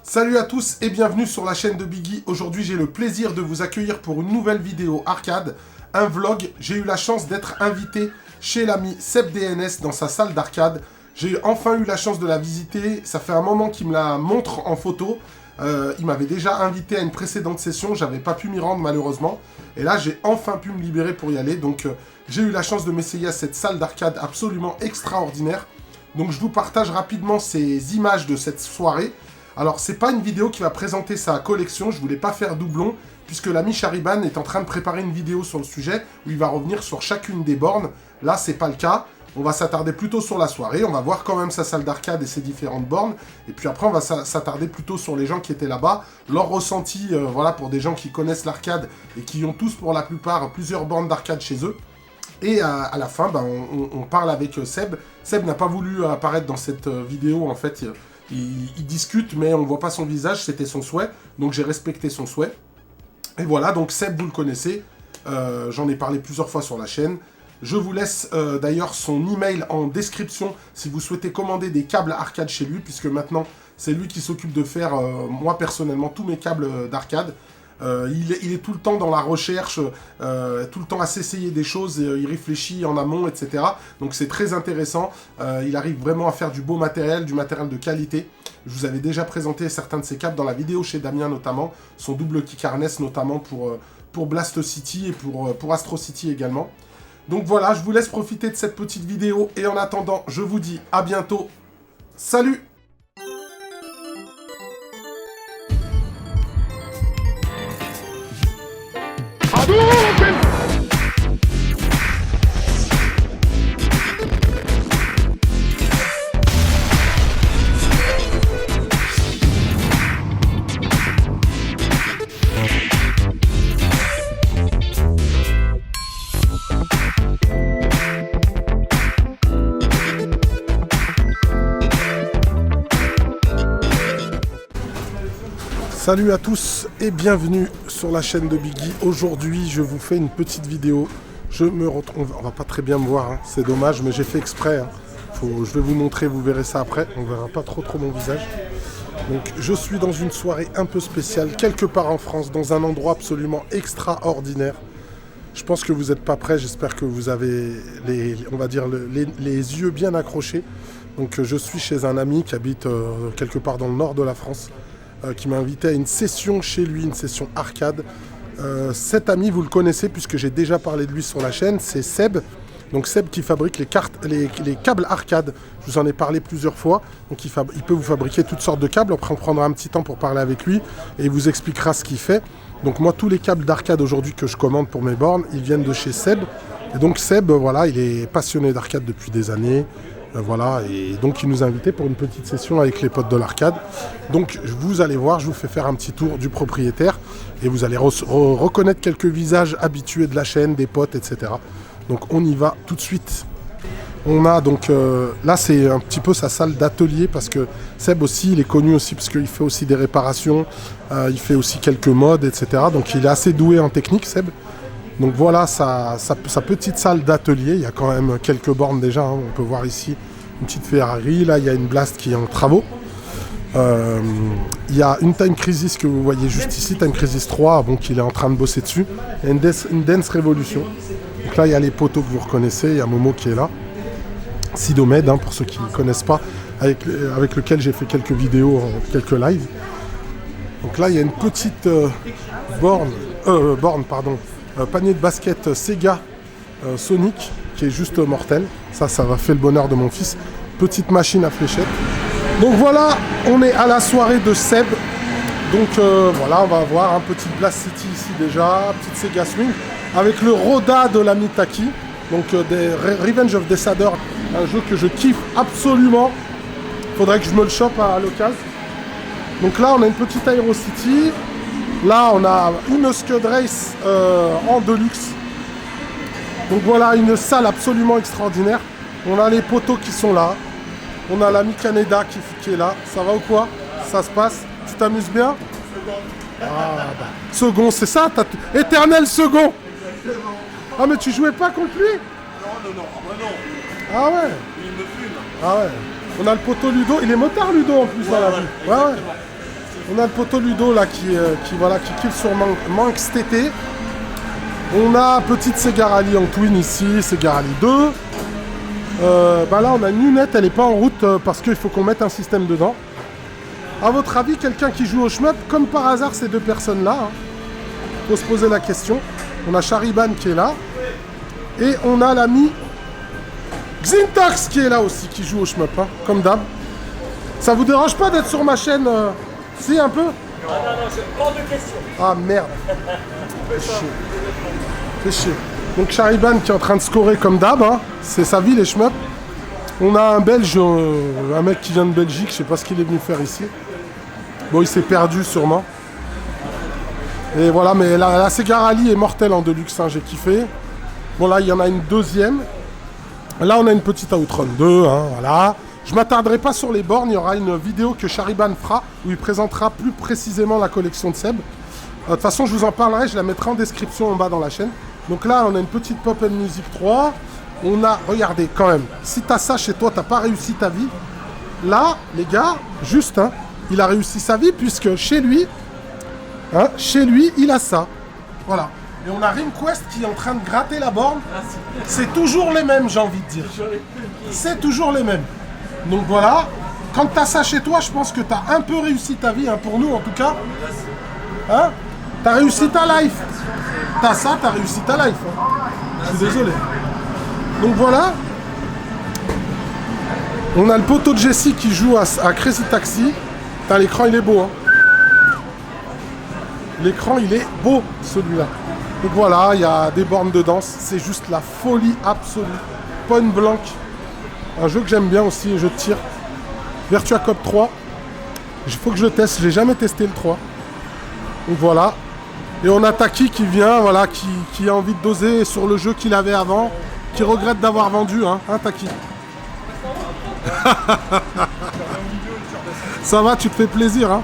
Salut à tous et bienvenue sur la chaîne de Biggy. Aujourd'hui, j'ai le plaisir de vous accueillir pour une nouvelle vidéo arcade, un vlog. J'ai eu la chance d'être invité chez l'ami Seb DNS dans sa salle d'arcade. J'ai enfin eu la chance de la visiter. Ça fait un moment qu'il me la montre en photo. Il m'avait déjà invité à une précédente session. J'avais pas pu m'y rendre malheureusement. Et là, j'ai enfin pu me libérer pour y aller. Donc, j'ai eu la chance de m'essayer à cette salle d'arcade absolument extraordinaire. Donc, je vous partage rapidement ces images de cette soirée. Alors, c'est pas une vidéo qui va présenter sa collection, je voulais pas faire doublon, puisque l'ami Chariban est en train de préparer une vidéo sur le sujet, où il va revenir sur chacune des bornes. Là, c'est pas le cas, on va s'attarder plutôt sur la soirée, on va voir quand même sa salle d'arcade et ses différentes bornes, et puis après, on va s'attarder plutôt sur les gens qui étaient là-bas, leur ressenti, voilà, pour des gens qui connaissent l'arcade, et qui ont tous, pour la plupart, plusieurs bornes d'arcade chez eux. Et à la fin, ben, on parle avec Seb. Seb n'a pas voulu apparaître dans cette vidéo, en fait. Il discute, mais on ne voit pas son visage, c'était son souhait, donc j'ai respecté son souhait. Et voilà, donc Seb, vous le connaissez, j'en ai parlé plusieurs fois sur la chaîne. Je vous laisse d'ailleurs son email en description si vous souhaitez commander des câbles arcade chez lui, puisque maintenant, c'est lui qui s'occupe de faire, moi personnellement, tous mes câbles d'arcade. Il est tout le temps dans la recherche, tout le temps à s'essayer des choses, il réfléchit en amont, etc. Donc c'est très intéressant, il arrive vraiment à faire du beau matériel, du matériel de qualité. Je vous avais déjà présenté certains de ses câbles dans la vidéo chez Damien notamment, son double kick harness notamment pour Blast City et pour Astro City également. Donc voilà, je vous laisse profiter de cette petite vidéo et en attendant, je vous dis à bientôt. Salut! Salut à tous et bienvenue sur la chaîne de Biggy. Aujourd'hui, je vous fais une petite vidéo. Je me retrouve, on va pas très bien me voir, hein. C'est dommage, mais j'ai fait exprès. Hein. Je vais vous montrer, vous verrez ça après. On verra pas trop mon visage. Donc, je suis dans une soirée un peu spéciale, quelque part en France, dans un endroit absolument extraordinaire. Je pense que vous n'êtes pas prêts. J'espère que vous avez on va dire les yeux bien accrochés. Donc, je suis chez un ami qui habite quelque part dans le nord de la France. Qui m'a invité à une session chez lui, une session arcade. Cet ami, vous le connaissez puisque j'ai déjà parlé de lui sur la chaîne, c'est Seb. Donc Seb qui fabrique les câbles arcade. Je vous en ai parlé plusieurs fois. Donc il peut vous fabriquer toutes sortes de câbles. Après on prendra un petit temps pour parler avec lui et il vous expliquera ce qu'il fait. Donc moi tous les câbles d'arcade aujourd'hui que je commande pour mes bornes, ils viennent de chez Seb. Et donc Seb, voilà, il est passionné d'arcade depuis des années. Voilà, et donc il nous a invités pour une petite session avec les potes de l'arcade. Donc vous allez voir, je vous fais faire un petit tour du propriétaire et vous allez reconnaître quelques visages habitués de la chaîne, des potes, etc. Donc on y va tout de suite. On a donc, là c'est un petit peu sa salle d'atelier parce que Seb aussi, il est connu aussi parce qu'il fait aussi des réparations, il fait aussi quelques mods, etc. Donc il est assez doué en technique, Seb. Donc voilà sa petite salle d'atelier, il y a quand même quelques bornes déjà, hein. On peut voir ici une petite Ferrari, là il y a une Blast qui est en travaux. Il y a une Time Crisis que vous voyez juste ici, Time Crisis 3, bon, qu'il est en train de bosser dessus. Il y a une Dance Revolution. Donc là il y a les poteaux que vous reconnaissez, il y a Momo qui est là. Sidomed, hein, pour ceux qui ne connaissent pas, avec lequel j'ai fait quelques vidéos, quelques lives. Donc là il y a une petite panier de basket Sega Sonic qui est juste mortel. Ça va faire le bonheur de mon fils. Petite machine à fléchettes. Donc voilà, on est à la soirée de Seb. Donc voilà, on va avoir un petit Blast City ici déjà, petite Sega Swing avec le Roda de la Mitaki. Donc des Revenge of Desader, un jeu que je kiffe absolument. Faudrait que je me le chope à l'occasion. Donc là, on a une petite Aero City. Là, on a une Scud Race en Deluxe. Donc voilà, une salle absolument extraordinaire. On a les poteaux qui sont là. On a l'ami Canada qui est là. Ça va ou quoi? Ça se passe? Tu t'amuses bien? Second, c'est ça? Éternel second. Ah mais tu jouais pas contre lui? Non. Ah ouais. Il me fume. Ah ouais. On a le poteau Ludo. Il est motard Ludo en plus dans la vie. Ouais. On a le poteau Ludo là qui kill sur Manx TT. On a petite Segarali en twin ici, Segarali 2. Bah là on a une lunette, elle n'est pas en route parce qu'il faut qu'on mette un système dedans. A votre avis, quelqu'un qui joue au shmup, comme par hasard ces deux personnes là, hein, faut se poser la question. On a Chariban qui est là. Et on a l'ami Xintox qui est là aussi, qui joue au shmup, hein, comme d'hab. Ça vous dérange pas d'être sur ma chaîne si, un peu? Ah non, c'est hors de question. Ah merde. Fais chier. Donc Chariban qui est en train de scorer comme d'hab, hein. C'est sa vie les shmup. On a un Belge, un mec qui vient de Belgique, je sais pas ce qu'il est venu faire ici. Bon, il s'est perdu sûrement. Et voilà, mais la Segarali est mortelle en deluxe, hein, j'ai kiffé. Bon là, il y en a une deuxième. Là, on a une petite Outrun 2, hein, voilà. Je m'attarderai pas sur les bornes, il y aura une vidéo que Chariban fera où il présentera plus précisément la collection de Seb. De toute façon, je vous en parlerai, je la mettrai en description en bas dans la chaîne. Donc là, on a une petite Pop & Music 3. On a, regardez quand même, si t'as ça chez toi, t'as pas réussi ta vie. Là, les gars, juste, hein, il a réussi sa vie puisque chez lui, il a ça. Voilà. Et on a RimQuest qui est en train de gratter la borne. C'est toujours les mêmes, j'ai envie de dire. C'est toujours les mêmes. Donc voilà. Quand t'as ça chez toi, je pense que t'as un peu réussi ta vie, hein, pour nous en tout cas. Hein? T'as réussi ta life. T'as ça, t'as réussi ta life. Hein. Je suis désolé. Donc voilà. On a le poteau de Jessie qui joue à Crazy Taxi. Putain, l'écran il est beau. Hein. L'écran il est beau celui-là. Donc voilà, il y a des bornes de danse. C'est juste la folie absolue. Point Blank. Un jeu que j'aime bien aussi, un jeu de tir. Virtua Cop 3. Il faut que je teste, j'ai jamais testé le 3. Donc voilà. Et on a Taki qui vient, voilà, qui a envie de doser sur le jeu qu'il avait avant. Qui regrette d'avoir vendu, hein, Taki. Ça va, tu te fais plaisir, hein.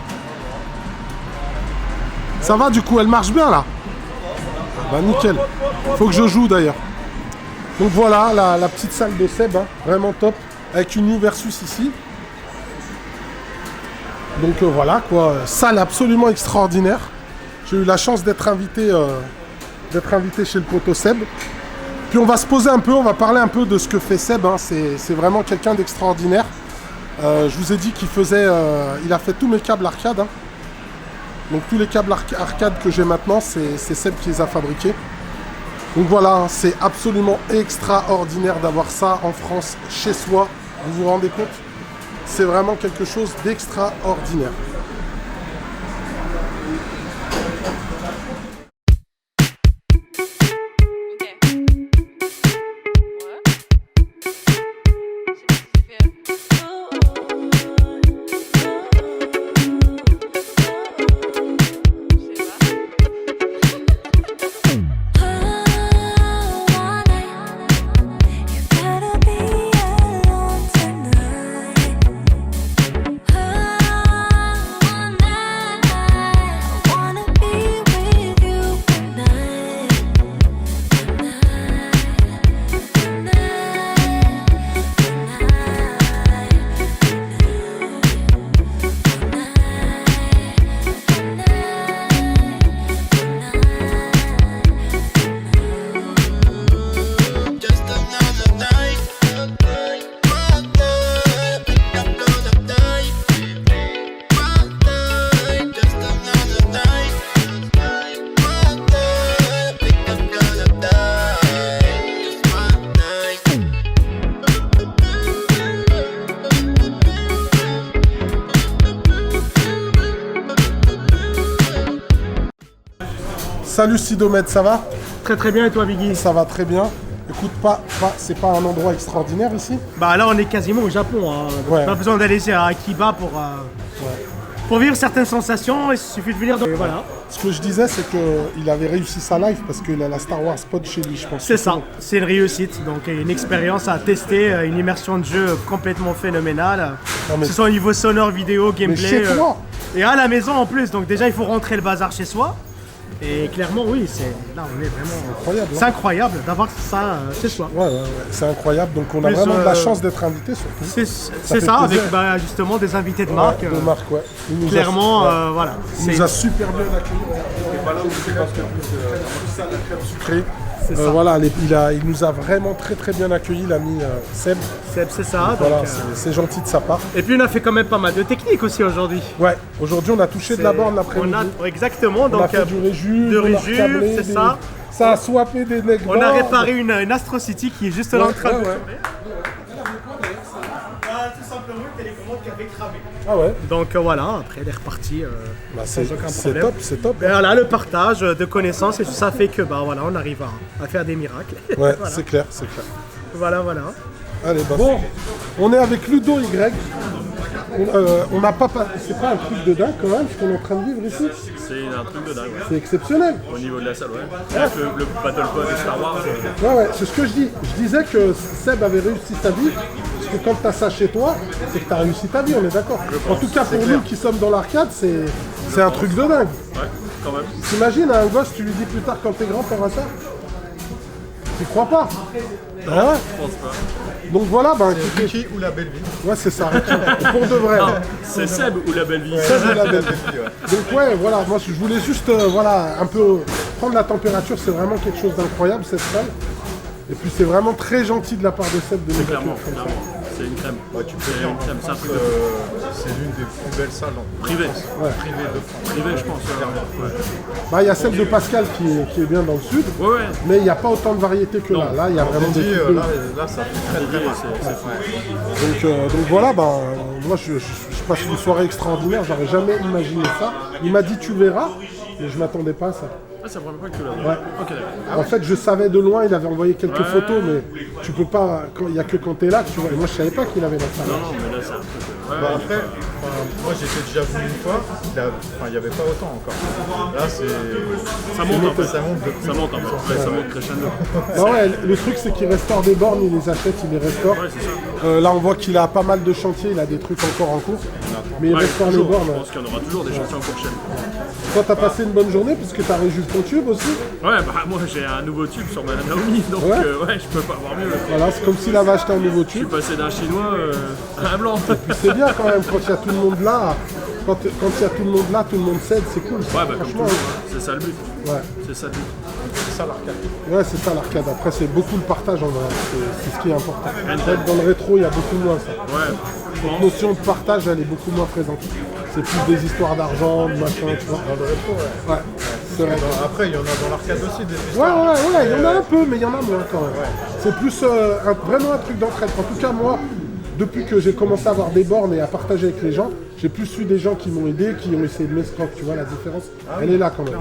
Ça va, du coup, elle marche bien, là. Bah, nickel. Faut que je joue, d'ailleurs. Donc voilà, la petite salle de Seb, hein, vraiment top. Avec une New Versus ici. Donc voilà, quoi. Salle absolument extraordinaire. J'ai eu la chance d'être invité chez le poteau Seb. Puis on va se poser un peu, on va parler un peu de ce que fait Seb, hein. C'est vraiment quelqu'un d'extraordinaire. Je vous ai dit qu'il faisait, il a fait tous mes câbles arcade. Hein. Donc tous les câbles arcade que j'ai maintenant, c'est Seb qui les a fabriqués. Donc voilà, hein, c'est absolument extraordinaire d'avoir ça en France, chez soi. Vous vous rendez compte? C'est vraiment quelque chose d'extraordinaire. Salut Sidomède, ça va? Très bien, et toi Biggie? Ça va très bien. Écoute, c'est pas un endroit extraordinaire ici? Bah là on est quasiment au Japon, hein. Ouais. Pas besoin d'aller à Akiba pour vivre certaines sensations, il suffit de venir dans... Voilà. Ce que je disais, c'est qu'il avait réussi sa life parce qu'il a la Star Wars pod chez lui, je pense. C'est ça, c'est une réussite, donc une expérience à tester, une immersion de jeu complètement phénoménale. Que ce soit au niveau sonore, vidéo, gameplay. Mais chez toi et à la maison en plus, donc déjà il faut rentrer le bazar chez soi. Et clairement, oui, là on est vraiment. Incroyable. C'est incroyable d'avoir ça chez soi. Ouais, c'est incroyable. Donc on a Plus, vraiment de la chance d'être invité surtout. C'est fait ça, avec plaisir. justement des invités de marque. De marque, ouais. Il nous Clairement, a, voilà. il nous a super bien accueillis. Et voilà, on fait parce que ça, la crème sucrée. C'est ça. Voilà, il nous a vraiment très bien accueilli, l'ami Seb. C'est ça. Donc, Voilà, c'est gentil de sa part. Et puis on a fait quand même pas mal de techniques aussi aujourd'hui. Ouais, aujourd'hui on a touché de la borne l'après-midi. Exactement, On donc a fait du réjus, de on a réjus, recablé c'est ça. Ça a swappé des necks. On a réparé une Astro City qui est juste là en train de ouais. tout simplement une télécommande qui avait cramé. Ah ouais. Donc voilà, après elle est repartie sans aucun problème. C'est top. Et voilà, le partage de connaissances et tout ça fait que voilà, on arrive à faire des miracles. Ouais, Voilà. c'est clair. Voilà. Allez, bon, on est avec Ludo Y. On n'a pas, c'est pas un truc de dingue quand même ce qu'on est en train de vivre ici. C'est un truc de dingue, ouais. C'est exceptionnel. Au niveau de la salle, ouais. Avec le Battle Pod de Star Wars. Ouais, c'est ce que je dis. Je disais que Seb avait réussi sa vie. Parce que quand tu as ça chez toi, c'est que tu as réussi ta vie, on est d'accord. En tout cas, pour nous qui sommes dans l'arcade, c'est un truc de dingue. Ouais, quand même. T'imagines un gosse, tu lui dis plus tard quand t'es grand, t'auras ça? Tu crois pas? Ah ouais. Je pense pas. Donc voilà, Ricky ou la belle vie. ouais, c'est ça, Ricky. Pour de vrai. Non, c'est Seb ou la belle vie. Seb ou la belle vie. Donc ouais, voilà, moi je voulais juste voilà, un peu prendre la température, c'est vraiment quelque chose d'incroyable cette salle. Et puis c'est vraiment très gentil de la part de Seb de nous Clairement, accueillir comme ça. clairement. C'est une crème. Ouais, tu peux C'est dire une crème, c'est un truc de c'est l'une des plus belles salles privé. privées de France. Privé, je pense. Ouais. Bah, il y a celle de Pascal qui est bien dans le sud, Ouais. mais il n'y a pas autant de variété que là. Là, il y a vraiment des Dit, trucs de... là, ça fait très Dédié, mal. c'est fou. Donc voilà, moi je passe une soirée extraordinaire, j'aurais jamais imaginé ça. Il m'a dit tu verras, mais je m'attendais pas à ça. Ah, c'est vraiment pas que tu l'as. Ouais. Ok, d'accord. En fait, je savais de loin, il avait envoyé quelques photos, mais tu peux pas, il n'y a que quand tu es là que tu vois. Et moi je savais pas qu'il avait la salle. Non, mais là, c'est un truc. Bah, après, moi j'étais déjà venu une fois, il n'y avait pas autant encore. Là, Ça monte en fait. ça monte de plus. Ça monte en fait. Ouais, ça monte crescendo. Bah ouais, le truc c'est qu'il restaure des bornes, il les achète, il les restaure. Ouais, c'est ça. Là on voit qu'il a pas mal de chantiers, il a des trucs encore en cours. Mais il Ouais, restaure les toujours. bornes. Je pense qu'il y en aura toujours des chantiers en cours chaîne. Toi t'as passé une bonne journée puisque t'as réjoui ton tube aussi. Ouais, bah moi j'ai un nouveau tube sur ma Naomi, donc Ouais. ouais, je peux pas avoir mieux. Voilà, c'est comme s'il avait acheté un nouveau Je suis tube. passé d'un chinois à un blanc. Puis c'est bien quand même quand il y a tout le monde là. Quand il y a tout le monde là, tout le monde cède, c'est cool. Ouais, bah comme Franchement, toujours, hein. C'est ça le but. ouais. C'est ça le but. C'est ça l'arcade. Ouais, c'est ça l'arcade. Après, c'est beaucoup le partage en vrai. C'est ce qui est important. Peut-être dans le rétro, il y a beaucoup moins ça. Ouais, je La pense. notion de partage, elle est beaucoup moins présente. C'est plus des histoires d'argent, de machin, tu vois. Dans le rétro, ouais. Ouais, c'est vrai. Après, il y en a dans l'arcade aussi des Ouais, histoires. il y en a un peu, mais il y en a moins quand même. C'est plus vraiment un truc d'entraide. En tout cas, moi, depuis que j'ai commencé à avoir des bornes et à partager avec les gens, j'ai plus eu des gens qui m'ont aidé, qui ont essayé de m'escroquer, tu vois la différence. Elle est là quand même.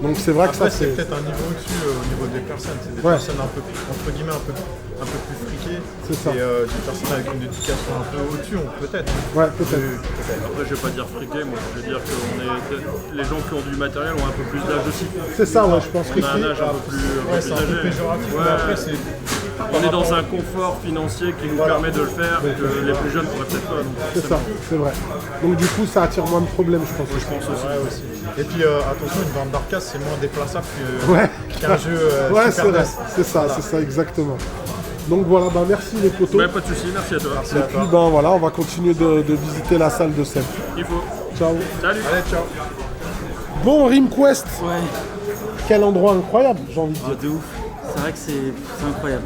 Donc c'est vrai que Après, ça c'est c'est... peut-être un niveau au-dessus au niveau des personnes. C'est des Ouais. personnes un peu, entre guillemets, un peu plus friquées. C'est ça. Et des personnes avec une éducation un peu au-dessus, peut-être. Ouais, peut-être. Après, je vais pas dire friqué, moi. Je veux dire que les gens qui ont du matériel ont un peu plus d'âge aussi. C'est ça, ouais, je pense que On a un âge un peu plus, Ouais, c'est un peu âgé. péjoratif, Ouais. mais après, c'est. On est dans un confort financier qui nous permet de le faire que les plus jeunes pourraient peut-être pas. Donc, C'est ça, c'est vrai. Donc du coup, ça attire moins de problèmes, je pense. je pense aussi. Ouais, aussi. Et puis attention, une bande d'arcade c'est moins déplaçable Ouais, qu'un jeu ouais, c'est Super vrai. NES. C'est ça, exactement. Donc voilà, bah merci les potos. Ouais, pas de soucis, merci à toi. Et puis ben voilà, on va continuer de visiter la salle de Seb. Il faut. Ciao. Salut. Allez, ciao. Bon, RimQuest, Ouais, quel endroit incroyable, j'ai envie de dire. de ouf. C'est vrai que c'est incroyable.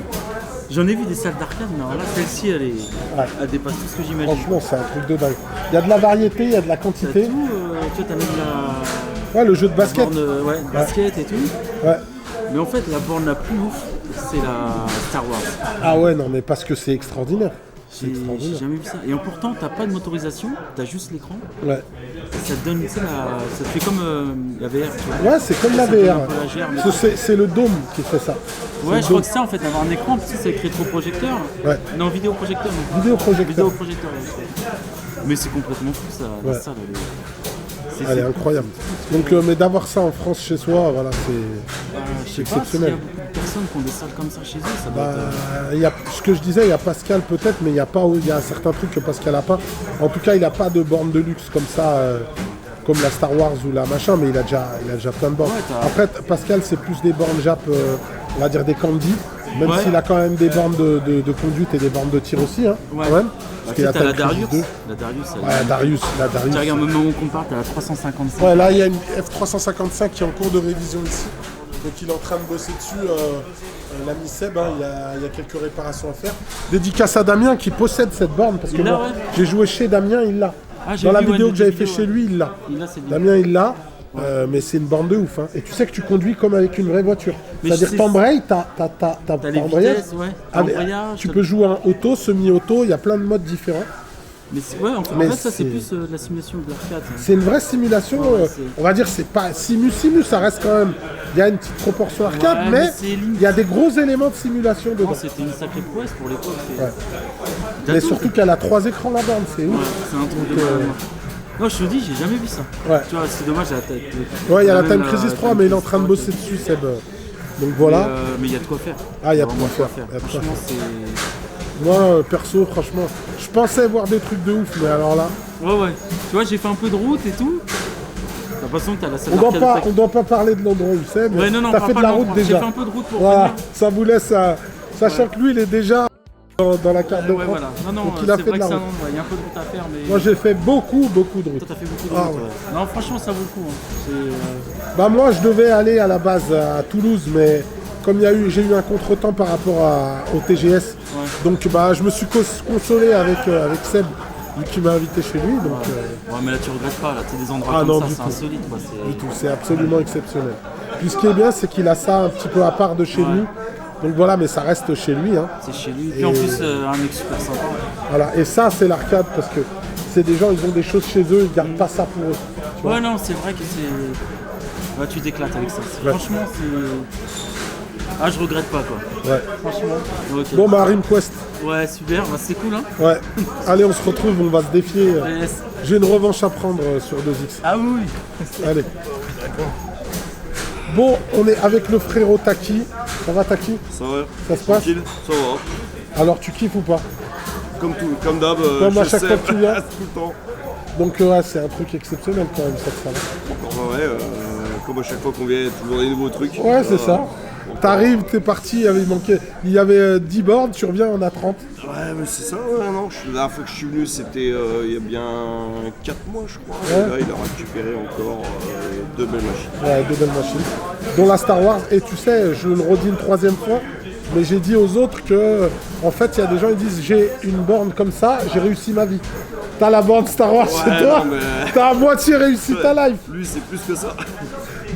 J'en ai vu des salles d'arcade, mais alors là, celle-ci, elle dépasse tout ce que j'imagine. Franchement, c'est un truc de dingue. Il y a de la variété, il y a de la T'as quantité. tout, tu vois, t'as même la Ouais, le jeu de basket. borne basket et tout. Ouais. Mais en fait, la borne la plus ouf, c'est la Star Wars. Ah ouais, non, mais parce que c'est extraordinaire. C'est J'ai extraordinaire. jamais vu ça. Et pourtant, t'as pas de motorisation, t'as juste l'écran. Ouais. Et ça te donne, tu sais, ça te fait comme la VR, tu vois. Ouais, c'est comme la Ça donne VR. un peu la GR, mais- C'est le dôme qui fait ça. Ouais, je crois que c'est ça en fait, avoir un écran, tu sais, c'est avec rétroprojecteur. Ouais. Non, vidéoprojecteur. non. Vidéoprojecteur. Vidéoprojecteur, ouais. Mais c'est complètement fou ça, la Ouais. salle. Elle est incroyable. Donc, mais d'avoir ça en France chez soi, voilà, c'est Je sais pas s'il y a exceptionnel. beaucoup de personnes qui ont des salles comme ça chez eux, ça doit Bah, être... il y a, ce que je disais, il y a Pascal peut-être, mais il y a certains trucs que Pascal n'a pas. En tout cas, il n'a pas de borne de luxe comme ça comme la Star Wars ou la machin, mais il a déjà plein de bornes. Ouais, Après, Pascal, c'est plus des bornes Jap, on va dire des candy, même s'il a quand même des bornes de conduite et des bornes de tir aussi, hein, Ouais. quand même. Parce qu'il que a t'as la Time Crisis Darius. 2. La Darius, elle- Ouais, la Darius. Tu regardes, même où on compare, t'as la 355. Ouais, là, il y a une F355 qui est en cours de révision ici. Donc, il est en train de bosser dessus. L'ami Seb, hein, il y a quelques réparations à faire. Dédicace à Damien qui possède cette borne. Parce que Il l'a, moi, ouais. j'ai joué chez Damien, il l'a. Ah, j'ai Dans la vu, ouais, vidéo une que j'avais vidéo, fait chez lui, il l'a. Il a, c'est bien. Damien, il l'a. Mais c'est une borne de ouf. Hein. Et tu sais que tu conduis comme avec une vraie voiture. Mais C'est-à-dire je sais- t'embrayes, t'as T'as les embrayage. vitesses, ouais. Avec- Embrayage, tu t'as- peux jouer en auto, semi-auto, il y a plein de modes différents. Mais en Mais fait, ça, c'est c'est- plus de la simulation de l'arcade. ça. C'est une vraie simulation, Ouais, c'est- on va dire c'est pas simu, ça reste quand même, il y a une petite proportion arcade, Ouais, mais mais c'est limite. il y a des gros éléments de simulation Non, dedans. c'était une sacrée prouesse pour l'époque. Ouais. T'as Mais tout, surtout qu'elle a 3 écrans la borne, c'est Ouais, ouf. c'est un truc de malade. Non, je te dis, j'ai jamais vu ça. Ouais. Tu vois, c'est dommage, Ouais, il y a la même Time Crisis 3, mais il est en train de bosser dessus, Seb. Donc voilà. Mais il y a de quoi faire. Ah, il y a de vraiment quoi faire. Il y a de quoi Franchement, c'est. Moi, perso, franchement, je pensais voir des trucs de ouf, mais alors là, Ouais. Tu vois, j'ai fait un peu de route et tout. T'as l'impression que t'as la salle on doit pas parler de l'endroit où c'est, mais Ouais, non, t'as parle fait pas de la de route l'endroit. J'ai déjà. fait un peu de route pour Voilà, venir. ça vous laisse, sachant que lui, il est déjà dans la carte de Ouais, France. voilà. Non, Donc il a c'est fait vrai de que la c'est un route. endroit. Il y a un peu de route à faire, mais. Moi, j'ai fait beaucoup de route. Toi, t'as fait beaucoup de Ah, route. ouais. Ouais. Non, franchement, ça vaut le coup. Hein. C'est, Bah moi je devais aller à la base à Toulouse, mais comme j'ai eu un contretemps par rapport au TGS, donc bah je me suis consolé avec Seb, lui qui m'a invité chez lui, donc Ouais, mais là, tu regrettes pas. Là, tu sais, des endroits Ah, comme non, ça, du c'est tout. insolite. Quoi. du tout, c'est absolument exceptionnel. Puis ce qui est bien, c'est qu'il a ça un petit peu à part de chez lui, donc voilà, mais ça reste chez lui, hein. C'est chez lui. Et- Puis en plus, un mec super sympa. Voilà, et ça c'est l'arcade parce que c'est des gens, ils ont des choses chez eux, ils gardent pas ça pour eux. Tu vois. Ouais, non, c'est vrai que c'est. Ouais, tu t'éclates avec ça. Ouais. Franchement, c'est. Ah, je regrette pas quoi. Ouais. Franchement. Ok. Bon bah RimQuest, Ouais, super. Bah, c'est cool, hein. ouais. Allez, on se retrouve, on va se défier. Yes. J'ai une revanche à prendre sur 2X. Ah oui. Allez. Bon, on est avec le frérot Taki. Ça va Taki? Ça va, Ça se passe? tranquille, ça va. Alors tu kiffes ou pas? Comme d'hab, Comme à je chaque sais, fois que tu viens. tout le temps. Donc ouais, c'est un truc exceptionnel quand même cette salle. Ouais, comme à chaque fois qu'on vient, il y a toujours des nouveaux trucs. Ouais, c'est ça. T'arrives, t'es parti, il y avait 10 bornes, tu reviens, on a 30. Ouais, mais c'est ça, ouais, non. La dernière fois que je suis venu, c'était il y a bien 4 mois, je crois. Ouais. Et là, il a récupéré encore 2 belles machines. Ouais, deux belles machines. Dont la Star Wars. Et tu sais, je le redis une 3e fois, mais j'ai dit aux autres que, en fait, il y a des gens qui disent j'ai une borne comme ça, j'ai réussi ma vie. T'as la borne Star Wars chez toi, non, mais- t'as à moitié réussi ta life. Lui, c'est plus que ça.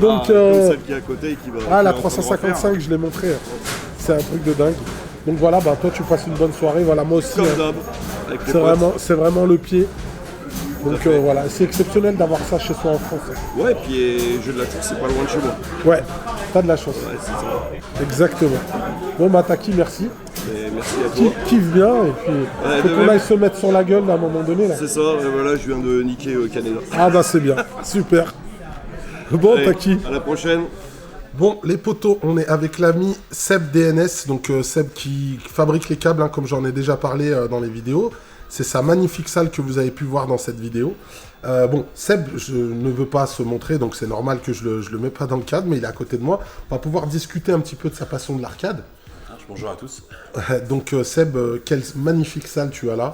Donc, Comme celle qui est à côté et qui va. Ah, la qui est en train de refaire. 355, je l'ai montré. C'est un truc de dingue. Donc voilà, bah, toi tu passes une bonne soirée. Voilà, moi aussi. Comme hein. d'hab. Avec les potes. C'est vraiment le pied. Donc voilà, c'est exceptionnel d'avoir ça chez soi en France. Ouais, puis jeu de la chance, c'est pas loin de chez moi. Ouais, t'as de la chance. Ouais, c'est ça. Exactement. Bon, bah Taki, merci. Et merci à toi. Kiffe bien. Et puis, Ouais, faut de qu'on même. aille se mettre sur la gueule à un moment donné. Là. C'est ça, et voilà, je viens de niquer Canada. Ah, bah c'est bien. Super. Bon, Allez, Taki. à la prochaine. Bon, les potos, on est avec l'ami Seb DNS, donc Seb qui fabrique les câbles, hein, comme j'en ai déjà parlé dans les vidéos. C'est sa magnifique salle que vous avez pu voir dans cette vidéo. Bon, Seb je ne veux pas se montrer, donc c'est normal que je le mets pas dans le cadre, mais il est à côté de moi. On va pouvoir discuter un petit peu de sa passion de l'arcade. Bonjour à tous. Donc Seb, quelle magnifique salle tu as là.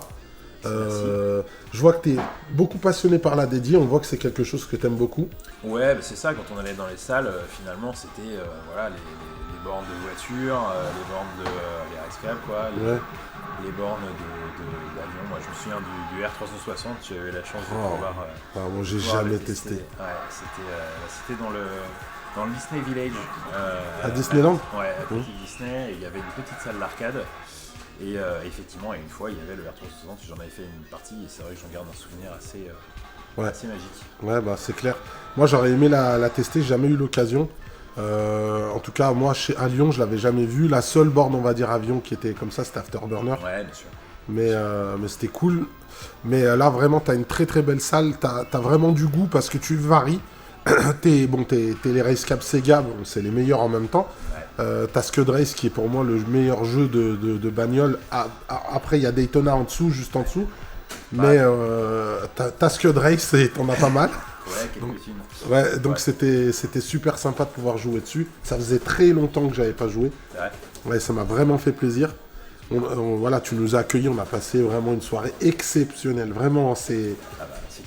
Je vois que tu es beaucoup passionné par la dédiée, on voit que c'est quelque chose que tu aimes beaucoup. Ouais, bah c'est ça, quand on allait dans les salles, finalement, c'était voilà, les bornes de voiture, les bornes de les race cab, quoi, les bornes d'avion. Moi, je me souviens du R360, j'avais la chance de pouvoir. Moi, j'ai pouvoir jamais le testé. Ouais, c'était dans le Disney Village. À Disneyland. Ouais, à Petit Disney, et il y avait une petite salle d'arcade. Et effectivement, une fois, il y avait le R360, j'en avais fait une partie, et c'est vrai que j'en garde un souvenir assez magique. Ouais, bah c'est clair. Moi, j'aurais aimé la tester, j'ai jamais eu l'occasion. En tout cas, moi, à Lyon, je l'avais jamais vu. La seule borne, on va dire, avion qui était comme ça, c'était Afterburner. Ouais, bien sûr. Mais c'était cool. Mais là, vraiment, t'as une très très belle salle. T'as vraiment du goût parce que tu varies. T'es les Race Cap Sega, bon, c'est les meilleurs en même temps. T'as Scud Race qui est pour moi le meilleur jeu de bagnole. Après, il y a Daytona en dessous, juste en dessous. Mais t'as Scud Race et t'en as pas mal. Ouais, quelques-unes. Ouais, donc c'était super sympa de pouvoir jouer dessus. Ça faisait très longtemps que j'avais pas joué. C'est vrai. Ouais, ça m'a vraiment fait plaisir. Voilà, tu nous as accueillis, on a passé vraiment une soirée exceptionnelle. Vraiment, C'était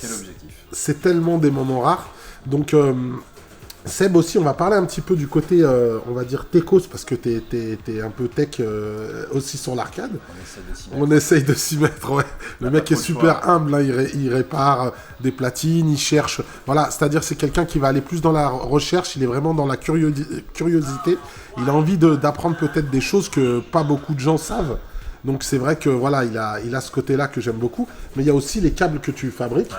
l'objectif. c'est tellement des moments rares. Donc, Seb aussi, on va parler un petit peu du côté, on va dire, techos, parce que t'es un peu tech aussi sur l'arcade. On essaye de s'y mettre, ouais. Le mec est super humble, hein, il répare des platines, il cherche. Voilà, c'est-à-dire c'est quelqu'un qui va aller plus dans la recherche, il est vraiment dans la curiosité. Il a envie d'apprendre peut-être des choses que pas beaucoup de gens savent. Donc c'est vrai que voilà, il a ce côté-là que j'aime beaucoup. Mais il y a aussi les câbles que tu fabriques.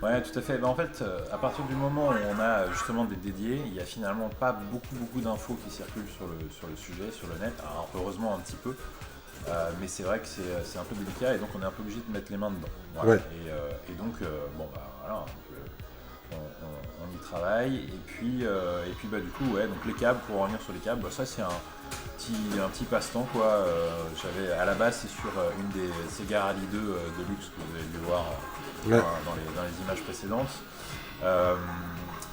Ouais, tout à fait. En fait, à partir du moment où on a justement des dédiés, il n'y a finalement pas beaucoup d'infos qui circulent sur le sujet, sur le net. Alors, heureusement un petit peu, mais c'est vrai que c'est un peu délicat et donc on est un peu obligé de mettre les mains dedans. Voilà. Ouais. Et donc, voilà, on y travaille. Et puis du coup, ouais, donc les câbles, pour revenir sur les câbles, ça c'est un petit passe-temps quoi. À la base, c'est sur une des Sega Rally 2 de luxe que vous avez dû voir. Ouais. Dans les images précédentes.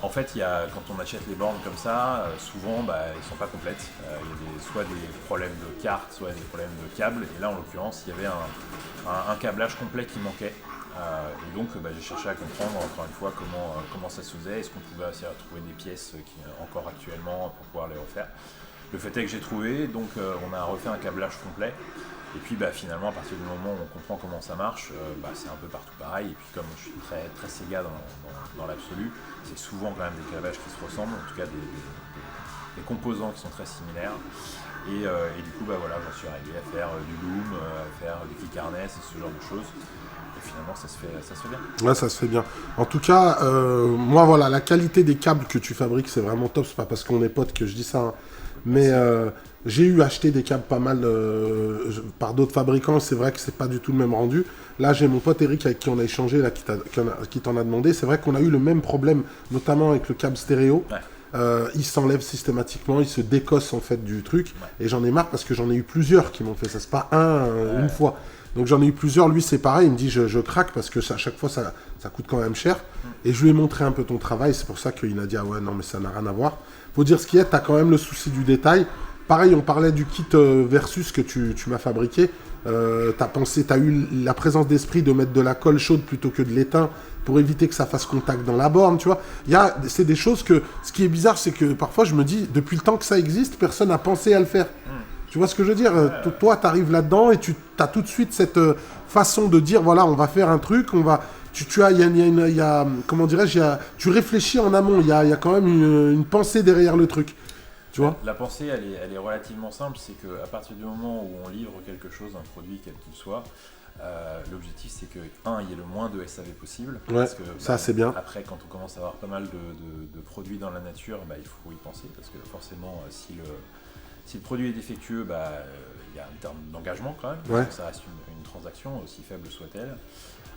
En fait, quand on achète les bornes comme ça, souvent elles ne sont pas complètes. Il y a soit des problèmes de carte, soit des problèmes de câbles. Et là, en l'occurrence, il y avait un câblage complet qui manquait. Et donc, j'ai cherché à comprendre, encore une fois, comment ça se faisait. Est-ce qu'on pouvait essayer de trouver des pièces encore actuellement pour pouvoir les refaire. Le fait est que j'ai trouvé, donc on a refait un câblage complet. Et puis finalement, à partir du moment où on comprend comment ça marche, c'est un peu partout pareil. Et puis comme je suis très, très Sega dans l'absolu, c'est souvent quand même des câblages qui se ressemblent, en tout cas des composants qui sont très similaires. Et du coup, voilà, j'en suis arrivé à faire du loom, à faire du kick harness et ce genre de choses. Et finalement, ça se fait bien. Ouais, ça se fait bien. En tout cas, moi, voilà, la qualité des câbles que tu fabriques, c'est vraiment top. C'est pas parce qu'on est potes que je dis ça, hein. Mais j'ai eu acheté des câbles pas mal par d'autres fabricants. C'est vrai que c'est pas du tout le même rendu. Là, j'ai mon pote Eric avec qui on a échangé, là, qui t'en a demandé. C'est vrai qu'on a eu le même problème, notamment avec le câble stéréo. Ouais. Il s'enlève systématiquement, il se décosse en fait du truc. Ouais. Et j'en ai marre parce que j'en ai eu plusieurs qui m'ont fait ça. C'est pas une fois. Donc j'en ai eu plusieurs. Lui, c'est pareil. Il me dit je craque parce que à chaque fois ça coûte quand même cher. Et je lui ai montré un peu ton travail. C'est pour ça qu'il a dit ah ouais non mais ça n'a rien à voir. Faut dire ce qu'il y a. T'as quand même le souci du détail. Pareil, on parlait du kit Versus que tu m'as fabriqué. T'as eu la présence d'esprit de mettre de la colle chaude plutôt que de l'étain pour éviter que ça fasse contact dans la borne, tu vois. C'est des choses que... Ce qui est bizarre, c'est que parfois, je me dis, depuis le temps que ça existe, personne n'a pensé à le faire. Tu vois ce que je veux dire? Toi, tu arrives là-dedans et tu as tout de suite cette façon de dire, voilà, on va faire un truc, on va... comment dirais-je, tu réfléchis en amont, il y a quand même une pensée derrière le truc. Tu vois, la pensée, elle est relativement simple, c'est qu'à partir du moment où on livre quelque chose, un produit quel qu'il soit, l'objectif c'est que, il y ait le moins de SAV possible. Ouais, parce que, ça c'est bien. Après, quand on commence à avoir pas mal de produits dans la nature, il faut y penser, parce que forcément, si le produit est défectueux, il y a un terme d'engagement quand même, parce que ça reste une transaction, aussi faible soit-elle.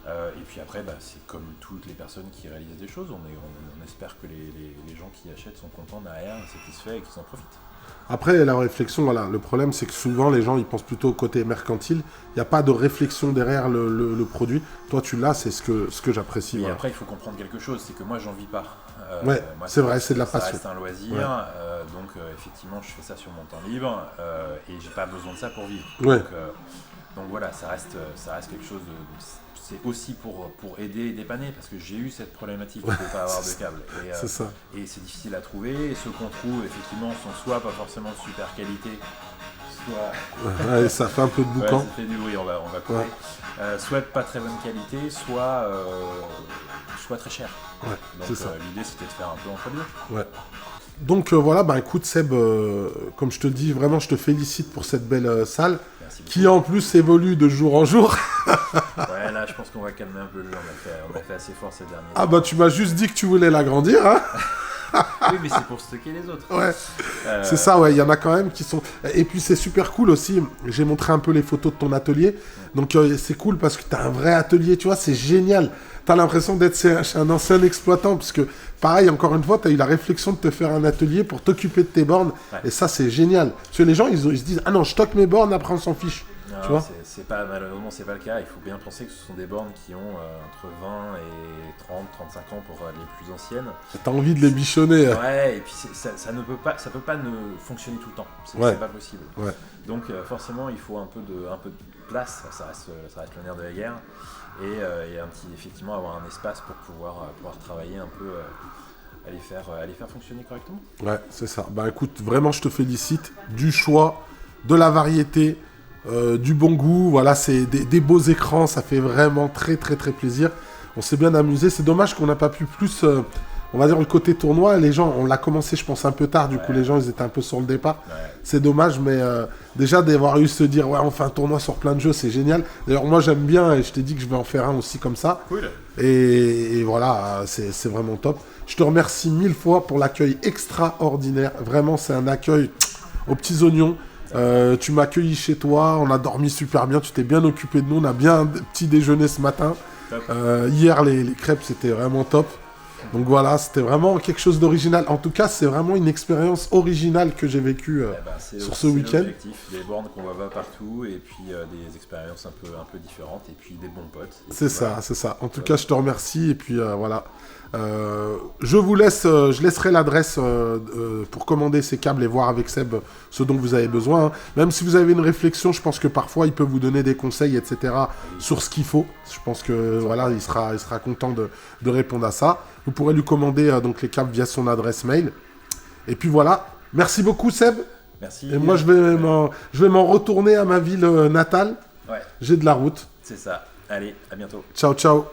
Et puis après, c'est comme toutes les personnes qui réalisent des choses, on espère que les gens qui achètent sont contents derrière, satisfaits et qu'ils en profitent. Après, la réflexion, voilà, le problème c'est que souvent les gens ils pensent plutôt au côté mercantile, il n'y a pas de réflexion derrière le produit. Toi tu l'as, c'est ce que j'apprécie. Et voilà. Après il faut comprendre quelque chose, c'est que moi j'en vis pas. Ouais, moi, c'est vrai, c'est de la passion. Ça reste un loisir, donc effectivement je fais ça sur mon temps libre et j'ai pas besoin de ça pour vivre. Ouais. Donc voilà, ça reste quelque chose c'est aussi pour aider et dépanner, parce que j'ai eu cette problématique de ne pas avoir de câble. C'est ça. Et c'est difficile à trouver, et ceux qu'on trouve, effectivement, sont soit pas forcément de super qualité, soit... Ouais, ça fait un peu de boucan. Ça fait du bruit, on va couper. Ouais. Soit de pas très bonne qualité, soit très cher. Ouais, donc l'idée, c'était de faire un peu entre deux. Ouais. Donc voilà, écoute Seb, comme je te dis, vraiment je te félicite pour cette belle salle, qui en plus évolue de jour en jour. Ouais, là je pense qu'on va calmer un peu le jeu, on a fait assez fort ces derniers temps. Tu m'as juste dit que tu voulais l'agrandir, hein. Oui, mais c'est pour stocker les autres. Ouais, c'est ça, ouais, il y en a quand même qui sont... Et puis c'est super cool aussi, j'ai montré un peu les photos de ton atelier, donc c'est cool parce que t'as un vrai atelier, tu vois, c'est génial. T'as l'impression d'être chez un ancien exploitant, parce que, pareil, encore une fois, t'as eu la réflexion de te faire un atelier pour t'occuper de tes bornes, et ça, c'est génial. Parce que les gens, ils se disent « Ah non, je stocke mes bornes, après on s'en fiche. » Tu vois, malheureusement, c'est pas le cas. Il faut bien penser que ce sont des bornes qui ont entre 20 et 30, 35 ans pour les plus anciennes. T'as envie de les bichonner. Ouais, et puis ça peut pas ne fonctionner tout le temps. C'est pas possible. Ouais. Donc forcément, il faut un peu de place. Ça reste le nerf de la guerre. Et effectivement, avoir un espace pour pouvoir travailler un peu, à les faire fonctionner correctement. Ouais, c'est ça. Bah écoute, vraiment, je te félicite. Du choix, de la variété, du bon goût. Voilà, c'est des beaux écrans. Ça fait vraiment très, très, très plaisir. On s'est bien amusé. C'est dommage qu'on n'a pas pu plus... on va dire le côté tournoi, les gens, on l'a commencé je pense un peu tard, du coup les gens ils étaient un peu sur le départ. Ouais. C'est dommage, mais déjà d'avoir eu se dire ouais on fait un tournoi sur plein de jeux, c'est génial. D'ailleurs moi j'aime bien et je t'ai dit que je vais en faire un aussi comme ça. Cool. Et voilà, c'est vraiment top. Je te remercie 1000 fois pour l'accueil extraordinaire. Vraiment c'est un accueil aux petits oignons. Tu m'as accueilli chez toi, on a dormi super bien, tu t'es bien occupé de nous, on a bien un petit déjeuner ce matin. Hier les crêpes c'était vraiment top. Donc voilà, c'était vraiment quelque chose d'original. En tout cas, c'est vraiment une expérience originale que j'ai vécue sur ce week-end. C'est l'objectif, des bornes qu'on voit pas partout, et puis des expériences un peu différentes, et puis des bons potes. C'est ça, c'est ça. En tout cas, je te remercie, et puis voilà. Je laisserai l'adresse pour commander ces câbles et voir avec Seb ce dont vous avez besoin. Hein. Même si vous avez une réflexion, je pense que parfois il peut vous donner des conseils, etc. sur ce qu'il faut. Je pense que voilà, il sera content de répondre à ça. Vous pourrez lui commander donc les câbles via son adresse mail. Et puis voilà. Merci beaucoup Seb. Merci. Et moi je vais m'en retourner à ma ville natale. Ouais. J'ai de la route. C'est ça. Allez, à bientôt. Ciao, ciao.